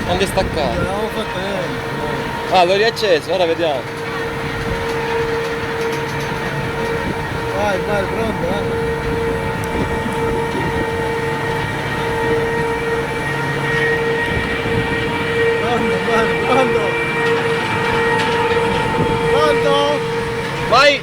Non è staccato. L'avevamo fatto niente. Ah, l'ho riacceso, ora vediamo. Vai, pronto, Pronto, pronto. Pronto? Vai!